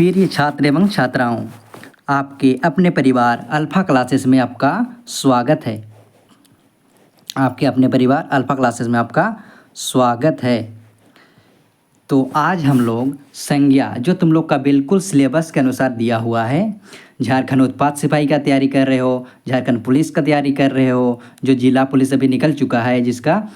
प्रिय छात्र एवं छात्राओं, आपके अपने परिवार अल्फ़ा क्लासेस में आपका स्वागत है। आपके अपने परिवार अल्फ़ा क्लासेस में आपका स्वागत है। तो आज हम लोग संज्ञा जो तुम लोग का बिल्कुल सिलेबस के अनुसार दिया हुआ है, झारखंड उत्पाद सिपाही का तैयारी कर रहे हो, झारखंड पुलिस का तैयारी कर रहे हो, जो जिला पुलिस अभी निकल चुका है, जिसका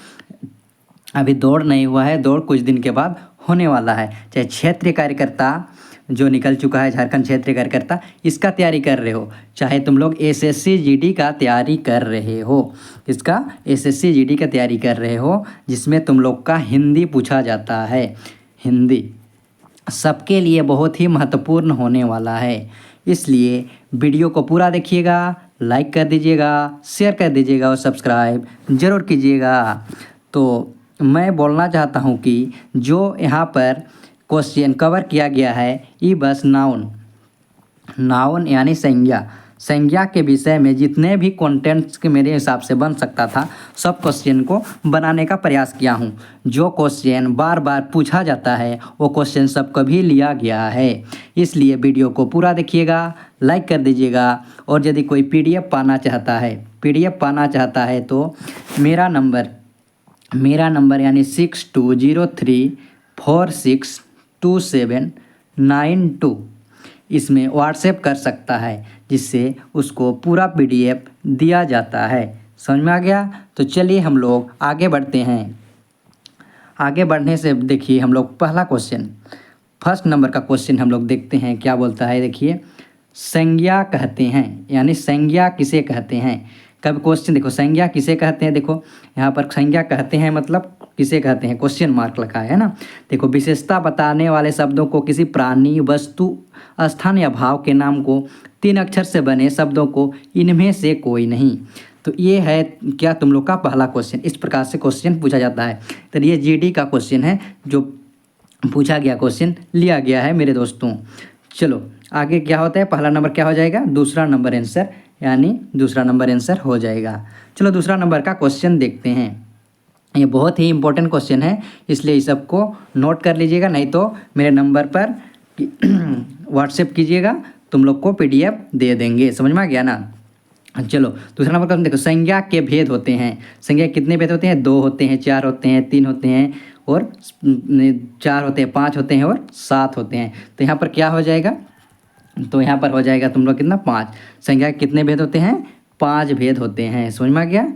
अभी दौड़ नहीं हुआ है, दौड़ कुछ दिन के बाद होने वाला है, चाहे क्षेत्रीय कार्यकर्ता जो निकल चुका है, झारखंड क्षेत्रीय कार्यकर्ता, इसका तैयारी कर रहे हो, चाहे तुम लोग एसएससी जीडी का तैयारी कर रहे हो, इसका एसएससी जीडी का तैयारी कर रहे हो, जिसमें तुम लोग का हिंदी पूछा जाता है। हिंदी सबके लिए बहुत ही महत्वपूर्ण होने वाला है, इसलिए वीडियो को पूरा देखिएगा, लाइक कर दीजिएगा, शेयर कर दीजिएगा और सब्सक्राइब ज़रूर कीजिएगा। तो मैं बोलना चाहता हूँ कि जो यहाँ पर क्वेश्चन कवर किया गया है, ये बस नाउन यानी संज्ञा के विषय में जितने भी कंटेंट्स के मेरे हिसाब से बन सकता था, सब क्वेश्चन को बनाने का प्रयास किया हूँ। जो क्वेश्चन बार बार पूछा जाता है वो क्वेश्चन सब कभी लिया गया है, इसलिए वीडियो को पूरा देखिएगा, लाइक कर दीजिएगा। और यदि कोई पीडीएफ पाना चाहता है तो मेरा नंबर यानी 6203462792 इसमें व्हाट्सएप कर सकता है, जिससे उसको पूरा पीडीएफ दिया जाता है। समझ में आ गया? तो चलिए हम लोग आगे बढ़ते हैं। आगे बढ़ने से देखिए हम लोग पहला क्वेश्चन, फर्स्ट नंबर का क्वेश्चन हम लोग देखते हैं क्या बोलता है। देखिए, संज्ञा कहते हैं यानी संज्ञा किसे कहते हैं। कब क्वेश्चन देखो, संज्ञा किसे कहते हैं, देखो यहाँ पर संज्ञा कहते हैं मतलब किसे कहते हैं, क्वेश्चन मार्क लगा है ना। देखो, विशेषता बताने वाले शब्दों को, किसी प्राणी, वस्तु, स्थान या भाव के नाम को, 3 अक्षर से बने शब्दों को, इनमें से कोई नहीं। तो ये है क्या तुम लोग का पहला क्वेश्चन। इस प्रकार से क्वेश्चन पूछा जाता है। तो ये जीडी का क्वेश्चन है, जो पूछा गया क्वेश्चन लिया गया है मेरे दोस्तों। चलो आगे क्या होता है, पहला नंबर क्या हो जाएगा, दूसरा नंबर आंसर, यानी दूसरा नंबर आंसर हो जाएगा। चलो दूसरा नंबर का क्वेश्चन देखते हैं। ये बहुत ही इंपॉर्टेंट क्वेश्चन है, इसलिए इस सबको नोट कर लीजिएगा, नहीं तो मेरे नंबर पर व्हाट्सएप कीजिएगा, तुम लोग को पीडीएफ दे देंगे। समझ में आ गया ना। चलो दूसरा नंबर का देखो, संज्ञा के भेद होते हैं। संज्ञा कितने भेद होते हैं, 2 होते हैं, 4 होते हैं, 3 होते हैं और 4 होते हैं, 5 होते हैं और 7 होते हैं। तो यहाँ पर क्या हो जाएगा, तो यहाँ पर हो जाएगा तुम लोग कितना, 5। संज्ञा के कितने भेद होते हैं, 5 भेद होते हैं। समझ में आ गया।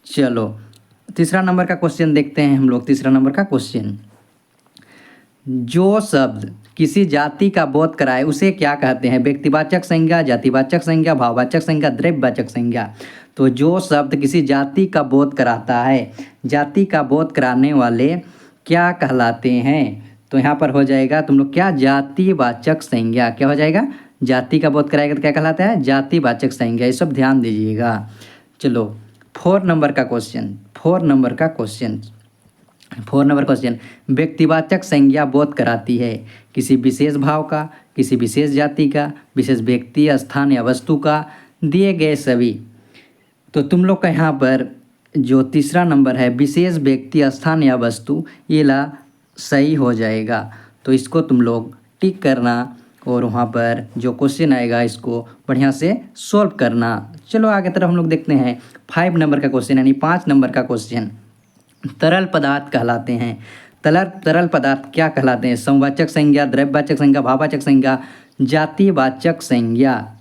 चलो तीसरा नंबर का क्वेश्चन देखते हैं हम लोग। तीसरा नंबर का क्वेश्चन, जो शब्द किसी जाति का बोध कराए उसे क्या कहते हैं। व्यक्तिवाचक संज्ञा, जातिवाचक संज्ञा, भाववाचक संज्ञा, द्रव्यवाचक संज्ञा। तो जो शब्द किसी जाति का बोध कराता है, जाति का बोध कराने वाले क्या कहलाते हैं। तो यहाँ पर हो जाएगा तुम लोग क्या, जातिवाचक संज्ञा। क्या हो जाएगा, जाति का बोध कराएगा तो क्या कहलाता है, जातिवाचक संज्ञा। ये सब ध्यान दीजिएगा। चलो 4 नंबर का क्वेश्चन, व्यक्तिवाचक संज्ञा बोध कराती है किसी विशेष भाव का, किसी विशेष जाति का, विशेष व्यक्ति, स्थान या वस्तु का, दिए गए सभी। तो तुम लोग का यहाँ पर जो तीसरा नंबर है, विशेष व्यक्ति, स्थान या वस्तु, ये ला सही हो जाएगा। तो इसको तुम लोग टिक करना और वहाँ पर जो क्वेश्चन आएगा इसको बढ़िया से सॉल्व करना। चलो आगे तरफ हम लोग देखते हैं 5 नंबर का क्वेश्चन, यानी 5 नंबर का क्वेश्चन, तरल पदार्थ कहलाते हैं। तरल पदार्थ क्या कहलाते हैं, समवाचक संज्ञा, द्रव्यवाचक संज्ञा, भाववाचक संज्ञा, जातिवाचक संज्ञा।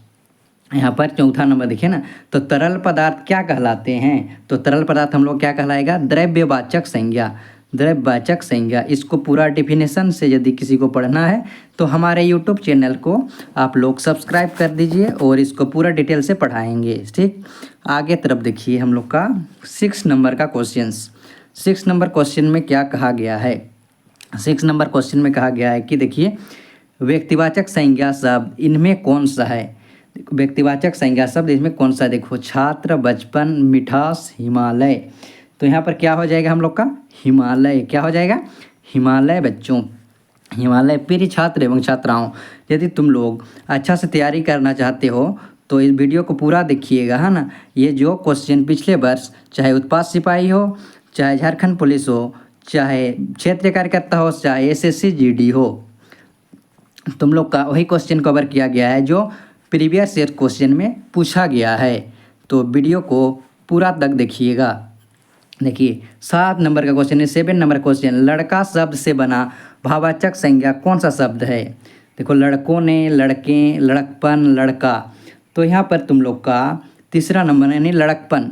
यहाँ पर चौथा नंबर देखिए ना। तो तरल पदार्थ क्या कहलाते हैं, तो तरल पदार्थ हम लोग क्या कहलाएगा, द्रव्यवाचक संज्ञा। द्रव्यवाचक संज्ञा, इसको पूरा डेफिनेशन से यदि किसी को पढ़ना है तो हमारे यूट्यूब चैनल को आप लोग सब्सक्राइब कर दीजिए और इसको पूरा डिटेल से पढ़ाएंगे। ठीक, आगे तरफ देखिए हम लोग का 6 नंबर का क्वेश्चन। 6 नंबर क्वेश्चन में क्या कहा गया है, 6 नंबर क्वेश्चन में कहा गया है कि देखिए, व्यक्तिवाचक संज्ञा शब्द इनमें कौन सा है। व्यक्तिवाचक संज्ञा शब्द इसमें कौन सा, देखो, छात्र, बचपन, मिठास, हिमालय। तो यहाँ पर क्या हो जाएगा हम लोग का, हिमालय। क्या हो जाएगा, हिमालय बच्चों, हिमालय। प्रिय छात्र एवं छात्राओं, यदि तुम लोग अच्छा से तैयारी करना चाहते हो तो इस वीडियो को पूरा देखिएगा, है ना। ये जो क्वेश्चन पिछले वर्ष, चाहे उत्पाद सिपाही हो, चाहे झारखंड पुलिस हो, चाहे क्षेत्रीय कार्यकर्ता हो, चाहे एसएससी जीडी हो, तुम लोग का वही क्वेश्चन कवर किया गया है जो प्रीवियस ईयर क्वेश्चन में पूछा गया है। तो वीडियो को पूरा तक देखिएगा। देखिए 7 नंबर का क्वेश्चन है, 7 नंबर क्वेश्चन, लड़का शब्द से बना भाववाचक संज्ञा कौन सा शब्द है। देखो लड़कों ने, लड़के, लड़कपन, लड़का। तो यहाँ पर तुम लोग का तीसरा नंबर यानी लड़कपन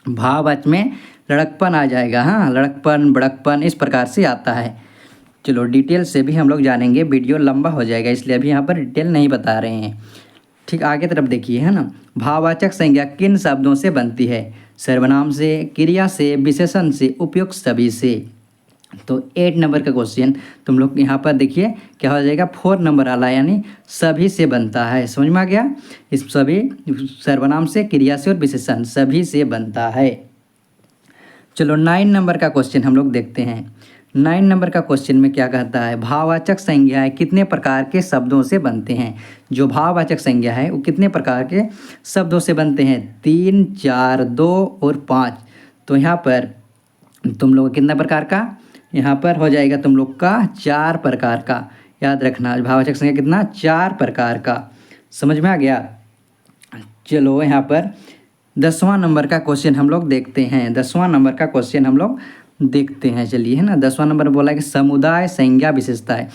भाववाचक में लड़कपन आ जाएगा। हाँ, लड़कपन, बड़कपन इस प्रकार से आता है। चलो डिटेल से भी हम लोग जानेंगे, वीडियो लंबा हो जाएगा इसलिए अभी यहाँ पर डिटेल नहीं बता रहे हैं। ठीक, आगे तरफ देखिए, है ना। भाववाचक संज्ञा किन शब्दों से बनती है। सर्वनाम से, क्रिया से, विशेषण से, उपयुक्त सभी से। तो 8 नंबर का क्वेश्चन तुम लोग यहाँ पर देखिए क्या हो जाएगा, 4 नंबर वाला यानी सभी से बनता है। समझ में आ गया। इस सभी सर्वनाम से, क्रिया से और विशेषण सभी से बनता है। चलो 9 नंबर का क्वेश्चन हम लोग देखते हैं। 9 नंबर का क्वेश्चन में क्या कहता है, भाववाचक संज्ञाएं कितने प्रकार के शब्दों से बनते हैं। जो भाववाचक संज्ञा है वो कितने प्रकार के शब्दों से बनते हैं, 3, 4, 2 और 5। तो यहाँ पर तुम लोग कितना प्रकार का, यहाँ पर हो जाएगा तुम लोग का 4 प्रकार का। याद रखना भाववाचक संज्ञा कितना, 4 प्रकार का। समझ में आ गया। चलो यहाँ पर 10वां नंबर का क्वेश्चन हम लोग देखते हैं। 10वां नंबर का क्वेश्चन हम लोग देखते हैं, चलिए, है ना। 10वां नंबर बोला कि समुदाय संज्ञा विशेषताएं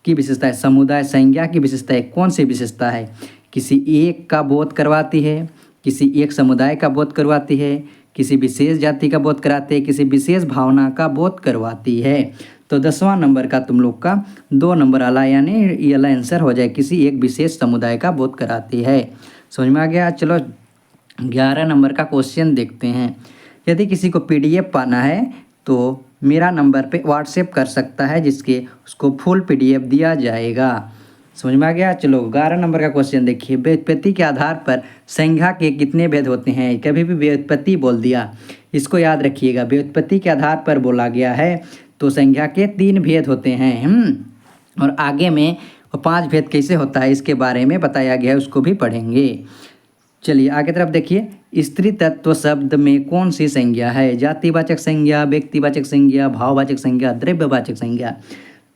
की विशेषता है। समुदाय संज्ञा की विशेषता है, कौन सी विशेषता है, किसी एक का बोध करवाती है, किसी एक समुदाय का बोध करवाती है, किसी विशेष जाति का बोध कराती है, किसी विशेष भावना का बोध करवाती है। तो 10वां नंबर का तुम लोग का 2 नंबर वाला यानी ये वाला आंसर हो जाए, किसी एक विशेष समुदाय का बोध कराती है। समझ में आ गया। चलो 11 नंबर का क्वेश्चन देखते हैं। यदि किसी को PDF पाना है तो मेरा नंबर पे व्हाट्सएप कर सकता है, जिसके उसको फुल PDF दिया जाएगा। समझ में आ गया। चलो 11 नंबर का क्वेश्चन देखिए। व्युत्पत्ति के आधार पर संज्ञा के कितने भेद होते हैं। कभी भी व्युत्पत्ति बोल दिया, इसको याद रखिएगा। व्युत्पत्ति के आधार पर बोला गया है तो संज्ञा के 3 भेद होते हैं। और आगे में 5 भेद कैसे होता है इसके बारे में बताया गया है, उसको भी पढ़ेंगे। चलिए आगे तरफ देखिए। स्त्री तत्व शब्द में कौन सी संज्ञा है। जातिवाचक संज्ञा, व्यक्तिवाचक संज्ञा, भाववाचक संज्ञा, द्रव्यवाचक संज्ञा।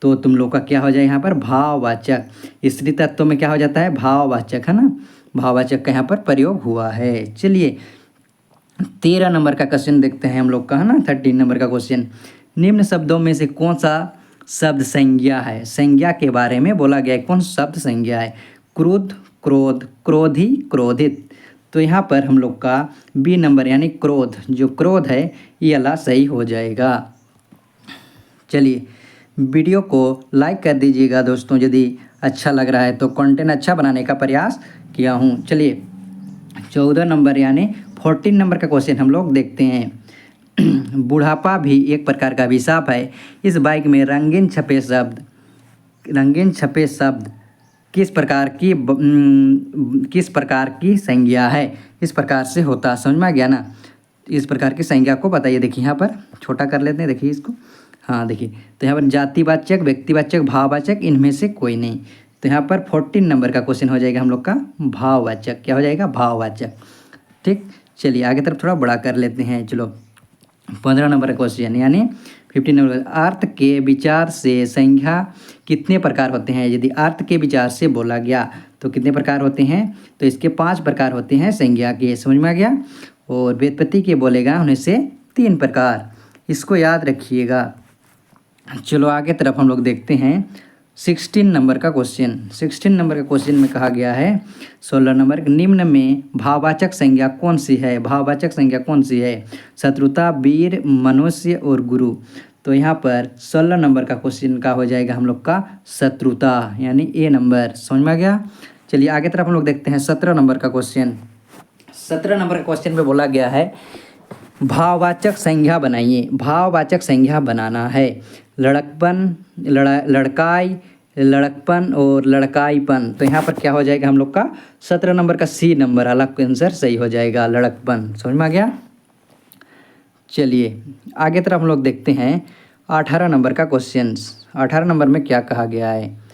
तो तुम लोग का क्या हो जाए यहाँ पर, भाववाचक। स्त्री तत्व में क्या हो जाता है, भाववाचक, है ना। भाववाचक का यहाँ पर प्रयोग हुआ है। चलिए 13 नंबर का क्वेश्चन देखते हैं हम लोग का, है ना। 13 नंबर का क्वेश्चन, निम्न शब्दों में से कौन सा शब्द संज्ञा है। संज्ञा के बारे में बोला गया है, कौन शब्द संज्ञा है। क्रोध, क्रोध, क्रोधी, क्रोधित। तो यहाँ पर हम लोग का B नंबर यानी क्रोध, जो क्रोध है ये वाला सही हो जाएगा। चलिए वीडियो को लाइक कर दीजिएगा दोस्तों, यदि अच्छा लग रहा है तो। कंटेंट अच्छा बनाने का प्रयास किया हूँ। चलिए 14 नंबर यानी 14 नंबर का क्वेश्चन हम लोग देखते हैं। बुढ़ापा भी एक प्रकार का अभिशाप है। इस बाइक में रंगीन छपे शब्द किस प्रकार की संज्ञा है। इस प्रकार से होता, समझ में आ गया ना। इस प्रकार की संज्ञा को बताइए। देखिए यहाँ पर छोटा कर लेते हैं, देखिए इसको। हाँ देखिए, तो यहाँ पर जातिवाचक, व्यक्तिवाचक, भाववाचक, इनमें से कोई नहीं। तो यहाँ पर 14 नंबर का क्वेश्चन हो जाएगा हम लोग का भाववाचक। क्या हो जाएगा, भाववाचक। ठीक, चलिए आगे तरफ थोड़ा बड़ा कर लेते हैं। चलो 15 नंबर का क्वेश्चन यानी 15 नंबर, अर्थ के विचार से संज्ञा कितने प्रकार होते हैं। यदि अर्थ के विचार से बोला गया तो कितने प्रकार होते हैं, तो इसके 5 प्रकार होते हैं संज्ञा के। समझ में आ गया। और व्युत्पत्ति के बोलेगा उन्हें से 3 प्रकार, इसको याद रखिएगा। चलो आगे तरफ हम लोग देखते हैं 16 नंबर का क्वेश्चन। 16 नंबर का क्वेश्चन में कहा गया है 16 नंबर, निम्न में भाववाचक संज्ञा कौन सी है। भाववाचक संज्ञा कौन सी है। शत्रुता, वीर, मनुष्य और गुरु। तो यहाँ पर 16 नंबर का क्वेश्चन का हो जाएगा हम लोग का शत्रुता यानी A नंबर। समझ में आ गया। चलिए आगे तरफ हम लोग देखते हैं 17 नंबर का क्वेश्चन। 17 नंबर के क्वेश्चन में बोला गया है भाववाचक संज्ञा बनाइए। भाववाचक संज्ञा बनाना है। लड़कपन, लड़काई, लड़कपन और लड़काईपन। तो यहाँ पर क्या हो जाएगा हम लोग का 17 नंबर का C नंबर वाला आंसर सही हो जाएगा, लड़कपन। समझ में आ गया। चलिए आगे तरफ हम लोग देखते हैं 18 नंबर का क्वेश्चन। 18 नंबर में क्या कहा गया है,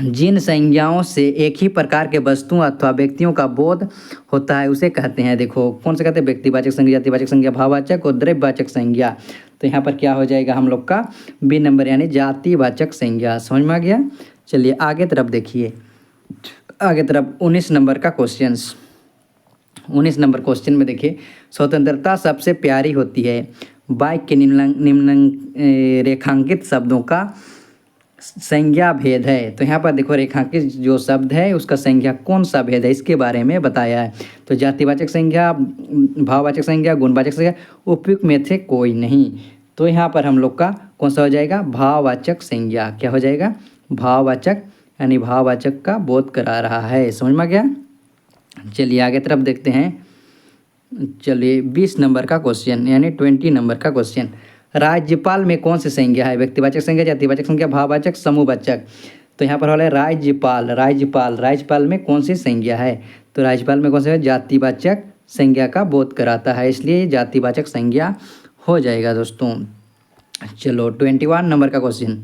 जिन संज्ञाओं से एक ही प्रकार के वस्तुओं अथवा व्यक्तियों का बोध होता है उसे कहते हैं। देखो कौन से कहते हैं, व्यक्तिवाचक संज्ञा, जातिवाचक संज्ञा, भाववाचक और द्रव्यवाचक संज्ञा। तो यहाँ पर क्या हो जाएगा हम लोग का बी नंबर यानी जातिवाचक संज्ञा। समझ में आ गया। चलिए आगे तरफ देखिए, आगे तरफ 19 नंबर का क्वेश्चन। 19 नंबर क्वेश्चन में देखिए, स्वतंत्रता सबसे प्यारी होती है, वाक्य के निम्न रेखांकित शब्दों का संज्ञा भेद है। तो यहाँ पर देखो रेखांकित जो शब्द है उसका संज्ञा कौन सा भेद है इसके बारे में बताया है। तो जातिवाचक संज्ञा, भाववाचक संज्ञा, गुणवाचक संज्ञा, उपयुक्त में से कोई नहीं। तो यहाँ पर हम लोग का कौन सा हो जाएगा, भाववाचक संज्ञा। क्या हो जाएगा, भाववाचक, यानी भाववाचक का बोध करा रहा है। समझ में आ गया। चलिए आगे तरफ देखते हैं। चलिए 20 नंबर का क्वेश्चन यानी 20 नंबर का क्वेश्चन, राज्यपाल में कौन सी संज्ञा है, व्यक्तिवाचक संज्ञा, जातिवाचक संज्ञा, भाववाचक, समूहवाचक। तो यहाँ पर वाला है राज्यपाल। राज्यपाल, राज्यपाल में कौन सी संज्ञा है, तो राज्यपाल में कौन सा है, जातिवाचक संज्ञा का बोध कराता है, इसलिए ये जातिवाचक संज्ञा हो जाएगा दोस्तों। चलो 21 नंबर का क्वेश्चन,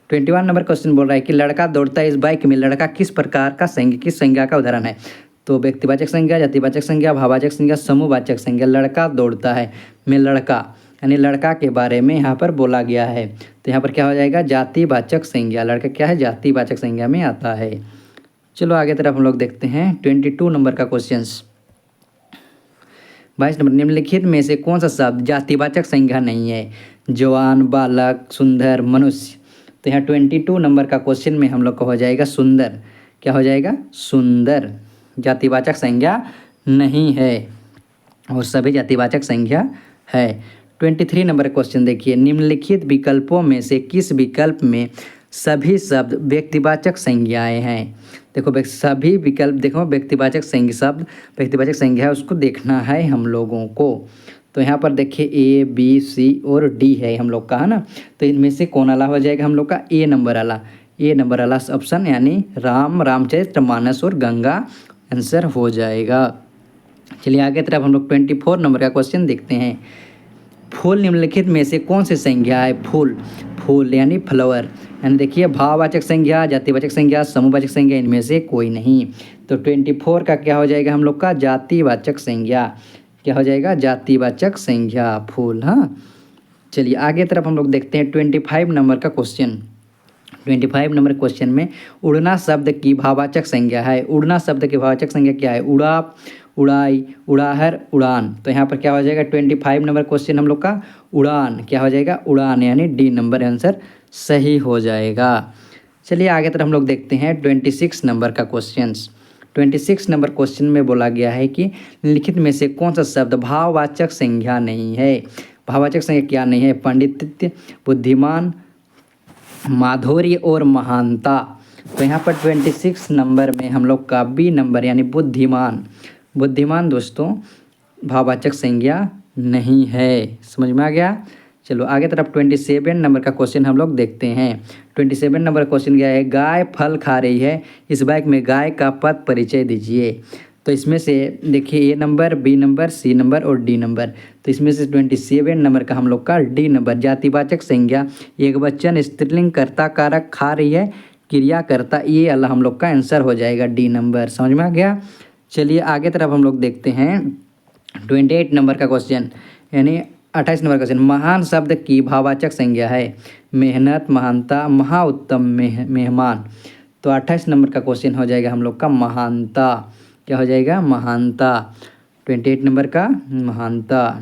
21 नंबर क्वेश्चन बोल रहा है कि लड़का दौड़ता है इस बाइक में, लड़का किस प्रकार का किस संज्ञा का उदाहरण है। तो व्यक्तिवाचक संज्ञा, जातिवाचक संज्ञा, भाववाचक संज्ञा, समूहवाचक संज्ञा। लड़का दौड़ता है में लड़का यानी लड़का के बारे में यहाँ पर बोला गया है, तो यहाँ पर क्या हो जाएगा, जातिवाचक संज्ञा। लड़का क्या है, जातिवाचक संज्ञा में आता है। चलो आगे तरफ हम लोग देखते हैं 22 नंबर का क्वेश्चन। 22 नंबर, निम्नलिखित में से कौन सा शब्द जातिवाचक संज्ञा नहीं है, जवान, बालक, सुंदर, मनुष्य। तो यहाँ 22 नंबर का क्वेश्चन में हम लोग का हो जाएगा सुंदर। क्या हो जाएगा, सुंदर जातिवाचक संज्ञा नहीं है और सभी जातिवाचक संज्ञा है। 23 नंबर क्वेश्चन देखिए, निम्नलिखित विकल्पों में से किस विकल्प में सभी शब्द व्यक्तिवाचक संज्ञाएं हैं। देखो सभी विकल्प, देखो व्यक्तिवाचक संज्ञा शब्द व्यक्तिवाचक संज्ञा है उसको देखना है हम लोगों को। तो यहाँ पर देखिए ए, बी, सी और डी है हम लोग का, है ना। तो इनमें से कौन वाला हो जाएगा हम लोग का, ए नंबर वाला। ए नंबर वाला ऑप्शन यानी राम, रामचरितमानस और गंगा आंसर हो जाएगा। चलिए आगे तरफ हम लोग 24 नंबर का क्वेश्चन देखते हैं। फूल निम्नलिखित में से कौन सी संज्ञा है, फूल, फूल यानी फ्लावर, यानी देखिए भाववाचक संज्ञा, जातिवाचक संज्ञा, समूहवाचक संज्ञा, इनमें से कोई नहीं। तो 24 का क्या हो जाएगा हम लोग का, जातिवाचक संज्ञा। क्या हो जाएगा, जातिवाचक संज्ञा फूल। हाँ चलिए आगे तरफ हम लोग देखते हैं 25 नंबर का क्वेश्चन। 25 नंबर क्वेश्चन में उड़ना शब्द की भाववाचक संज्ञा है। उड़ना शब्द की भाववाचक संज्ञा क्या है, उड़ा, उड़ाई, उड़ाहर, उड़ान। तो यहाँ पर क्या हो जाएगा 25 नंबर क्वेश्चन हम लोग का उड़ान। क्या हो जाएगा, उड़ान, यानी डी नंबर आंसर सही हो जाएगा। चलिए आगे तरफ हम लोग देखते हैं 26 नंबर का क्वेश्चन। 26 नंबर क्वेश्चन में बोला गया है कि लिखित में से कौन सा शब्द भाववाचक संज्ञा नहीं है। भाववाचक संज्ञा क्या नहीं है, पंडित्य, बुद्धिमान, माधुर्य और महानता। तो यहाँ पर 26 नंबर में हम लोग का बी नंबर यानी बुद्धिमान। बुद्धिमान दोस्तों भाववाचक संज्ञा नहीं है। समझ में आ गया। चलो आगे तरफ 27 नंबर का क्वेश्चन हम लोग देखते हैं। 27 नंबर क्वेश्चन क्या है, गाय फल खा रही है, इस वाक्य में गाय का पद परिचय दीजिए। तो इसमें से देखिए A number, B number, C number और डी नंबर। तो इसमें से 27 नंबर का हम लोग का डी नंबर जातिवाचक संज्ञा, एक वचन, स्त्रीलिंग, कर्ता, कारक, खा रही है, क्रिया कर्ता, ये अल्लाह हम लोग का आंसर हो जाएगा डी नंबर। समझ में आ गया। चलिए आगे तरफ हम लोग देखते हैं 28 नंबर का क्वेश्चन यानी 28 नंबर क्वेश्चन, महान शब्द की भाववाचक संज्ञा है मेहनत, महानता, महाउत्तम, मेहमान। तो 28 नंबर का क्वेश्चन हो जाएगा हम लोग का महानता। क्या हो जाएगा, महानता। 28 नंबर का महानता।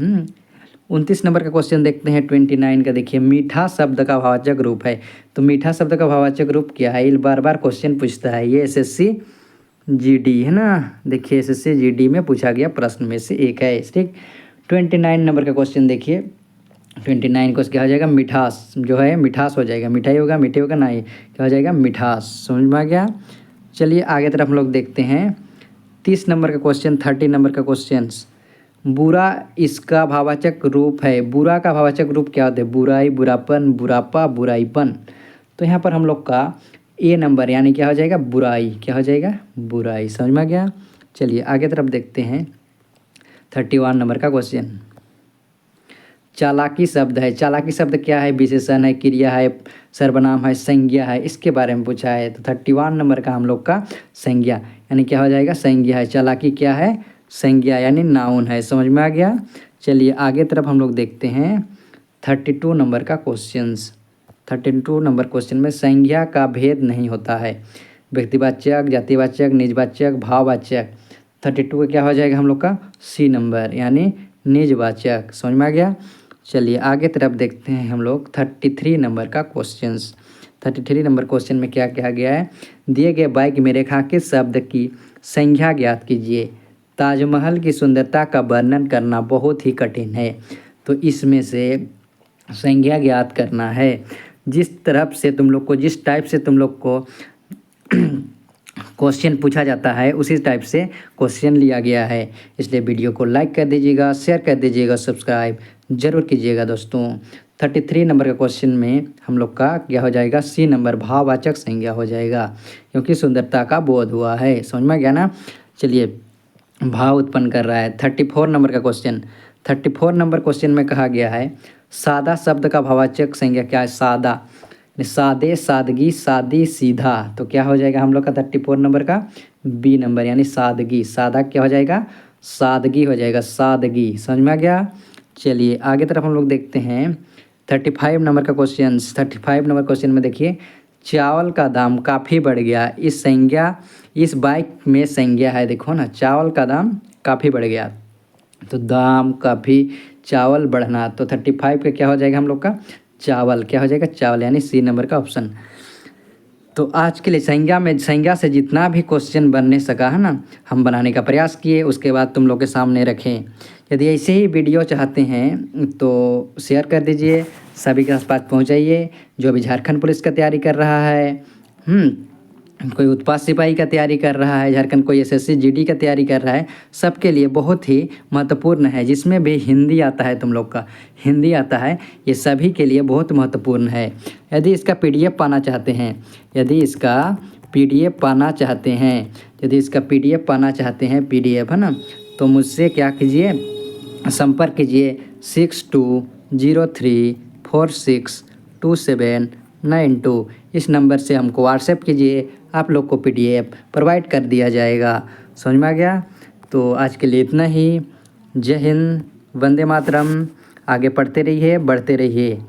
29 नंबर का क्वेश्चन देखते हैं 29 का। देखिए मीठा शब्द का भाववाचक रूप है। तो मीठा शब्द का भाववाचक रूप क्या है, ये बार बार क्वेश्चन पूछता है। ये SSC GD है ना। देखिए SSC GD में पूछा गया प्रश्न में से एक है। ठीक 29 नंबर का क्वेश्चन देखिए 29 को क्या हो जाएगा, मिठास जो है मिठास हो जाएगा। मिठाई होगा, मीठे होगा ना, ये क्या हो जाएगा, मिठास। समझ में आ गया। चलिए आगे तरफ हम लोग देखते हैं 30 नंबर का क्वेश्चन। 30 नंबर का क्वेश्चन, बुरा इसका भाववाचक रूप है। बुरा का भाववाचक रूप क्या होता है, बुराई, बुरापन, बुरापा, बुराईपन। तो यहाँ पर हम लोग का ए नंबर यानी क्या हो जाएगा, बुराई। क्या हो जाएगा, बुराई। समझ में आ गया। चलिए आगे तरफ देखते हैं 31 नंबर का क्वेश्चन। चालाकी शब्द है। चालाकी शब्द क्या है, विशेषण है, क्रिया है, सर्वनाम है, संज्ञा है, इसके बारे में पूछा है। तो 31 नंबर का हम लोग का संज्ञा यानी क्या हो जाएगा, संज्ञा है। चालाकी क्या है, संज्ञा यानी नाउन है। समझ में आ गया। चलिए आगे तरफ हम लोग देखते हैं 32 नंबर का क्वेश्चंस। 32 नंबर क्वेश्चन में संज्ञा का भेद नहीं होता है। व्यक्तिवाचक, जातिवाचक, निजवाचक, भाववाचक। 32 का क्या हो जाएगा हम लोग का सी नंबर, यानी निजवाचक। समझ में आ गया। चलिए आगे तरफ देखते हैं हम लोग 33 नंबर का क्वेश्चंस। 33 नंबर क्वेश्चन में क्या कहा गया है, दिए गए वाक्य में रेखांकित शब्द की संख्या ज्ञात कीजिए। ताजमहल की सुंदरता का वर्णन करना बहुत ही कठिन है, तो इसमें से संज्ञा ज्ञात करना है। जिस तरफ से तुम लोग को, जिस टाइप से तुम लोग को क्वेश्चन पूछा जाता है उसी टाइप से क्वेश्चन लिया गया है। इसलिए वीडियो को लाइक कर दीजिएगा, शेयर कर दीजिएगा, सब्सक्राइब जरूर कीजिएगा दोस्तों। 33 नंबर का क्वेश्चन में हम लोग का क्या हो जाएगा, सी नंबर भाववाचक संज्ञा हो जाएगा, क्योंकि सुंदरता का बोध हुआ है। समझ में गया ना। चलिए भाव उत्पन्न कर रहा है। 34 नंबर का क्वेश्चन। 34 नंबर क्वेश्चन में कहा गया है सादा शब्द का भाववाचक संज्ञा क्या है, सादा। सादे, सादगी, सादी, सीधा। तो क्या हो जाएगा हम लोग का 34 नंबर का बी नंबर, यानी सादगी। सादा क्या हो जाएगा, सादगी हो जाएगा, सादगी। समझ में आ गया। चलिए आगे तरफ हम लोग देखते हैं 35 नंबर का क्वेश्चन। 35 नंबर क्वेश्चन में देखिए चावल का दाम काफ़ी बढ़ गया। इस संज्ञा, इस बाइक में संज्ञा है, देखो ना, चावल का दाम काफ़ी बढ़ गया, तो दाम काफ़ी, चावल बढ़ना, तो 35 का क्या हो जाएगा हम लोग का चावल, क्या हो जाएगा चावल, यानी सी नंबर का ऑप्शन। तो आज के लिए संज्ञा से जितना भी क्वेश्चन बनने सका है ना, हम बनाने का प्रयास किए, उसके बाद तुम लोग के सामने रखें। यदि ऐसे ही वीडियो चाहते हैं तो शेयर कर दीजिए, सभी के आसपास पहुंचाइए। जो भी झारखंड पुलिस का तैयारी कर रहा है, कोई उत्पाद सिपाही का तैयारी कर रहा है झारखंड, कोई एसएससी जीडी का तैयारी कर रहा है, सबके लिए बहुत ही महत्वपूर्ण है। जिसमें भी हिंदी आता है, तुम लोग का हिंदी आता है, ये सभी के लिए बहुत महत्वपूर्ण है। यदि इसका पीडीएफ पाना चाहते हैं, यदि इसका पीडीएफ पाना चाहते हैं, यदि इसका पीडीएफ पाना चाहते हैं, पीडीएफ है ना, तो मुझसे क्या कीजिए, संपर्क कीजिए 6203462792। इस नंबर से हमको व्हाट्सएप कीजिए, आप लोग को पीडीएफ प्रोवाइड कर दिया जाएगा। समझ में आ गया। तो आज के लिए इतना ही। जय हिंद, वंदे मातरम। आगे पढ़ते रहिए, बढ़ते रहिए।